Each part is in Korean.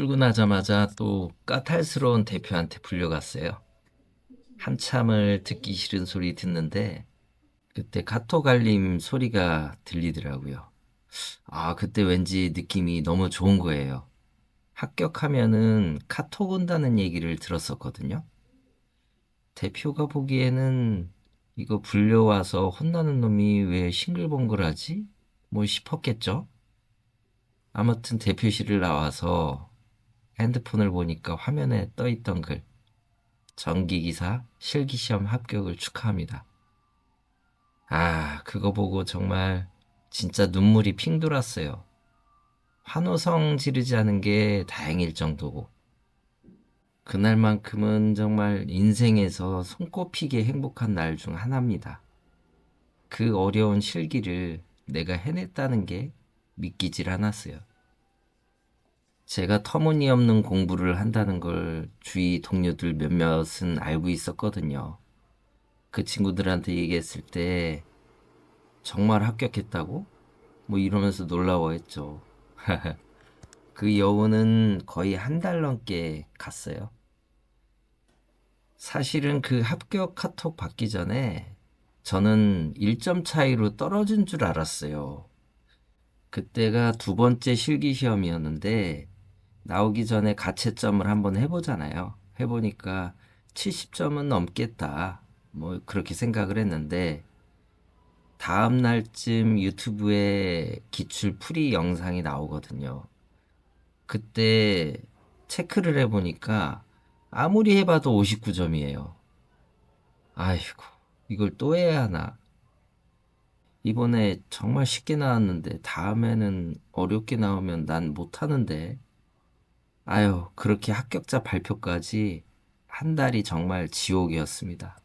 출근하자마자 또 까탈스러운 대표한테 불려갔어요. 한참을 듣기 싫은 소리 듣는데 그때 카톡 알림 소리가 들리더라고요. 그때 왠지 느낌이 너무 좋은 거예요. 합격하면은 카톡 온다는 얘기를 들었었거든요. 대표가 보기에는 이거 불려와서 혼나는 놈이 왜 싱글벙글하지? 뭐 싶었겠죠? 아무튼 대표실을 나와서 핸드폰을 보니까 화면에 떠있던 글. 전기기사 실기시험 합격을 축하합니다. 그거 보고 정말 진짜 눈물이 핑 돌았어요. 환호성 지르지 않은 게 다행일 정도고. 그날만큼은 정말 인생에서 손꼽히게 행복한 날 중 하나입니다. 그 어려운 실기를 내가 해냈다는 게 믿기질 않았어요. 제가 터무니없는 공부를 한다는 걸 주위 동료들 몇몇은 알고 있었거든요. 그 친구들한테 얘기했을 때 정말 합격했다고? 뭐 이러면서 놀라워했죠. 그 여우는 거의 한 달 넘게 갔어요. 사실은 그 합격 카톡 받기 전에 저는 1점 차이로 떨어진 줄 알았어요. 그때가 두 번째 실기 시험이었는데 나오기 전에 가채점을 한번 해보잖아요. 해보니까 70점은 넘겠다. 뭐 그렇게 생각을 했는데 다음 날쯤 유튜브에 기출 풀이 영상이 나오거든요. 그때 체크를 해보니까 아무리 해봐도 59점이에요. 아이고, 이걸 또 해야 하나. 이번에 정말 쉽게 나왔는데 다음에는 어렵게 나오면 난 못하는데. 아유, 그렇게 합격자 발표까지 한 달이 정말 지옥이었습니다.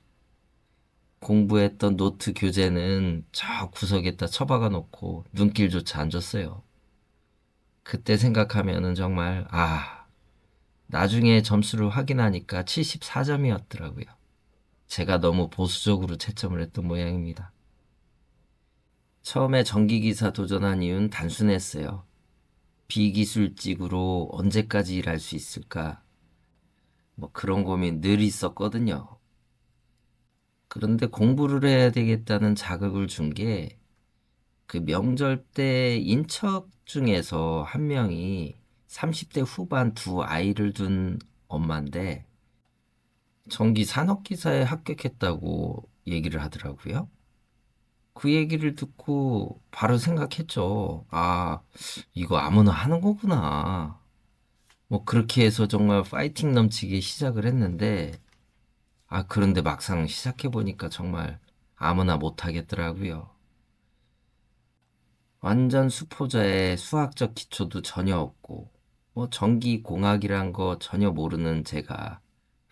공부했던 노트 교재는 저 구석에다 처박아 놓고 눈길조차 안 줬어요. 그때 생각하면은 정말, 나중에 점수를 확인하니까 74점이었더라고요. 제가 너무 보수적으로 채점을 했던 모양입니다. 처음에 전기기사 도전한 이유는 단순했어요. 비기술직으로 언제까지 일할 수 있을까? 뭐 그런 고민 늘 있었거든요. 그런데 공부를 해야 되겠다는 자극을 준 게 그 명절 때 인척 중에서 한 명이 30대 후반 두 아이를 둔 엄마인데 전기 산업기사에 합격했다고 얘기를 하더라고요. 그 얘기를 듣고 바로 생각했죠. 이거 아무나 하는 거구나. 뭐 그렇게 해서 정말 파이팅 넘치게 시작을 했는데 그런데 막상 시작해보니까 정말 아무나 못하겠더라고요. 완전 수포자의 수학적 기초도 전혀 없고, 뭐 전기공학이란 거 전혀 모르는 제가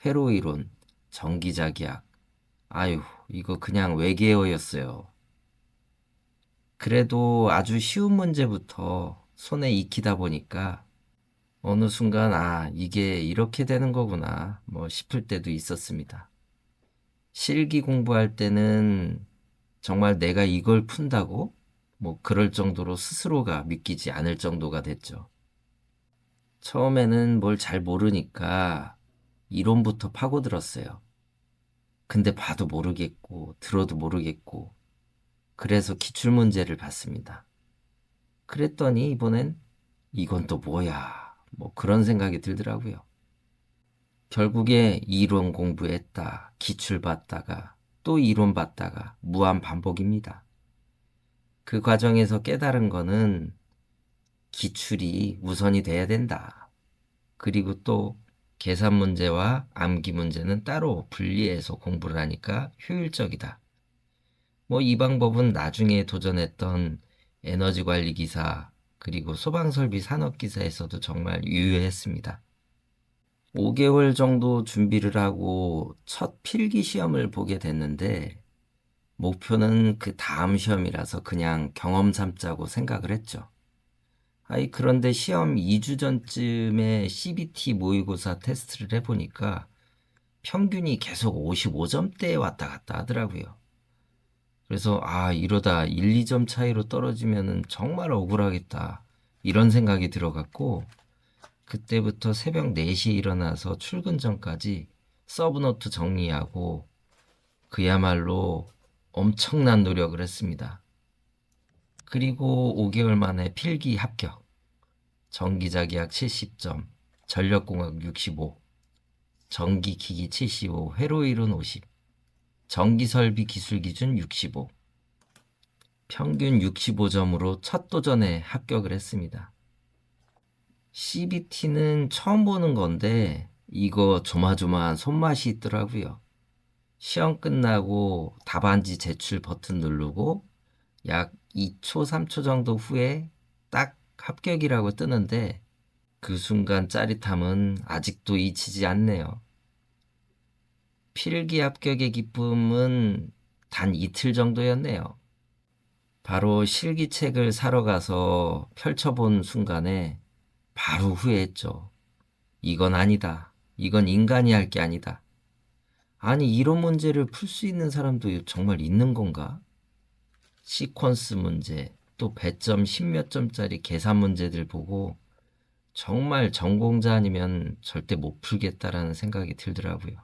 회로이론, 전기자기학, 아유, 이거 그냥 외계어였어요. 그래도 아주 쉬운 문제부터 손에 익히다 보니까 어느 순간 이게 이렇게 되는 거구나, 뭐 싶을 때도 있었습니다. 실기 공부할 때는 정말 내가 이걸 푼다고? 뭐 그럴 정도로 스스로가 믿기지 않을 정도가 됐죠. 처음에는 뭘 잘 모르니까 이론부터 파고들었어요. 근데 봐도 모르겠고, 들어도 모르겠고, 그래서 기출문제를 봤습니다. 그랬더니 이번엔 이건 또 뭐야? 뭐 그런 생각이 들더라고요. 결국에 이론 공부했다, 기출 봤다가, 또 이론 봤다가 무한 반복입니다. 그 과정에서 깨달은 거는 기출이 우선이 돼야 된다. 그리고 또 계산 문제와 암기 문제는 따로 분리해서 공부를 하니까 효율적이다. 뭐 이 방법은 나중에 도전했던 에너지 관리 기사 그리고 소방설비 산업기사에서도 정말 유효했습니다. 5개월 정도 준비를 하고 첫 필기 시험을 보게 됐는데 목표는 그 다음 시험이라서 그냥 경험 삼자고 생각을 했죠. 그런데 시험 2주 전쯤에 CBT 모의고사 테스트를 해보니까 평균이 계속 55점대에 왔다 갔다 하더라고요. 그래서 이러다 1, 2점 차이로 떨어지면 정말 억울하겠다. 이런 생각이 들어갔고 그때부터 새벽 4시에 일어나서 출근 전까지 서브노트 정리하고 그야말로 엄청난 노력을 했습니다. 그리고 5개월 만에 필기 합격, 전기자기학 70점, 전력공학 65, 전기기기 75, 회로이론 50, 전기설비 기술기준 65, 평균 65점으로 첫 도전에 합격을 했습니다. CBT는 처음 보는 건데 이거 조마조마한 손맛이 있더라고요. 시험 끝나고 답안지 제출 버튼 누르고 약 2초, 3초 정도 후에 딱 합격이라고 뜨는데 그 순간 짜릿함은 아직도 잊히지 않네요. 필기 합격의 기쁨은 단 이틀 정도였네요. 바로 실기책을 사러 가서 펼쳐본 순간에 바로 후회했죠. 이건 아니다. 이건 인간이 할 게 아니다. 아니, 이런 문제를 풀 수 있는 사람도 정말 있는 건가? 시퀀스 문제, 또 배점 10몇 점짜리 계산 문제들 보고 정말 전공자 아니면 절대 못 풀겠다라는 생각이 들더라고요.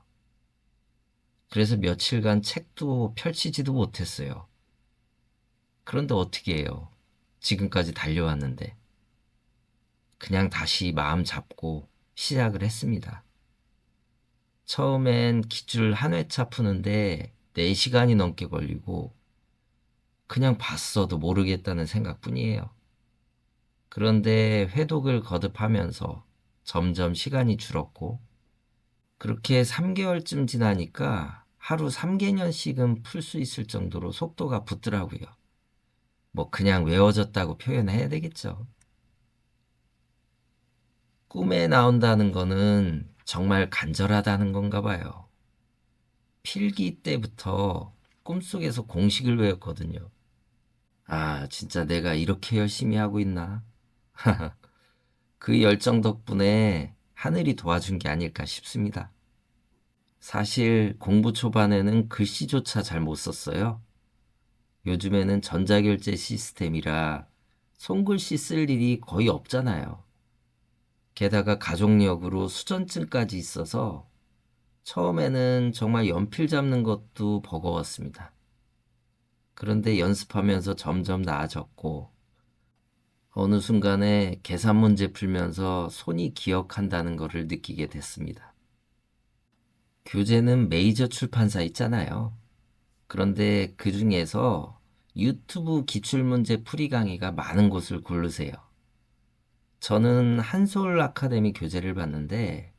그래서 며칠간 책도 펼치지도 못했어요. 그런데 어떻게 해요? 지금까지 달려왔는데. 그냥 다시 마음 잡고 시작을 했습니다. 처음엔 기출 한 회차 푸는데 4시간이 넘게 걸리고 그냥 봤어도 모르겠다는 생각뿐이에요. 그런데 회독을 거듭하면서 점점 시간이 줄었고 그렇게 3개월쯤 지나니까 하루 3개년씩은 풀 수 있을 정도로 속도가 붙더라고요. 뭐 그냥 외워졌다고 표현해야 되겠죠. 꿈에 나온다는 거는 정말 간절하다는 건가 봐요. 필기 때부터 꿈속에서 공식을 외웠거든요. 아, 진짜 내가 이렇게 열심히 하고 있나? 그 열정 덕분에 하늘이 도와준 게 아닐까 싶습니다. 사실 공부 초반에는 글씨조차 잘 못 썼어요. 요즘에는 전자결제 시스템이라 손글씨 쓸 일이 거의 없잖아요. 게다가 가족력으로 수전증까지 있어서 처음에는 정말 연필 잡는 것도 버거웠습니다. 그런데 연습하면서 점점 나아졌고 어느 순간에 계산 문제 풀면서 손이 기억한다는 것을 느끼게 됐습니다. 교재는 메이저 출판사 있잖아요. 그런데 그 중에서 유튜브 기출문제 풀이 강의가 많은 곳을 고르세요. 저는 한솔 아카데미 교재를 봤는데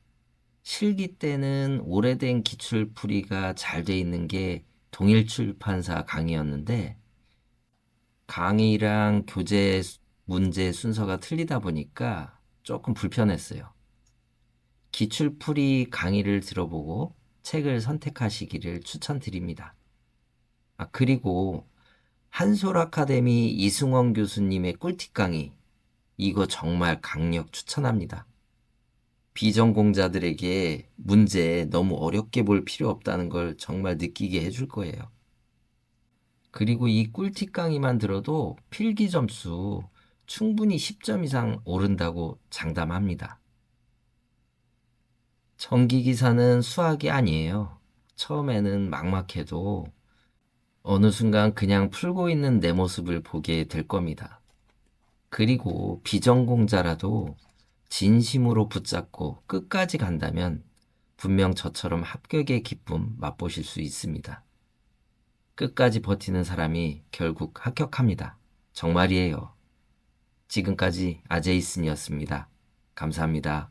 실기 때는 오래된 기출풀이가 잘 돼 있는 게 동일 출판사 강의였는데 강의랑 교재 문제 순서가 틀리다 보니까 조금 불편했어요. 기출풀이 강의를 들어보고 책을 선택하시기를 추천드립니다. 그리고 한솔 아카데미 이승원 교수님의 꿀팁 강의, 이거 정말 강력 추천합니다. 비전공자들에게 문제 너무 어렵게 볼 필요 없다는 걸 정말 느끼게 해줄 거예요. 그리고 이 꿀팁 강의만 들어도 필기 점수 충분히 10점 이상 오른다고 장담합니다. 전기기사는 수학이 아니에요. 처음에는 막막해도 어느 순간 그냥 풀고 있는 내 모습을 보게 될 겁니다. 그리고 비전공자라도 진심으로 붙잡고 끝까지 간다면 분명 저처럼 합격의 기쁨 맛보실 수 있습니다. 끝까지 버티는 사람이 결국 합격합니다. 정말이에요. 지금까지 아제이슨이었습니다. 감사합니다.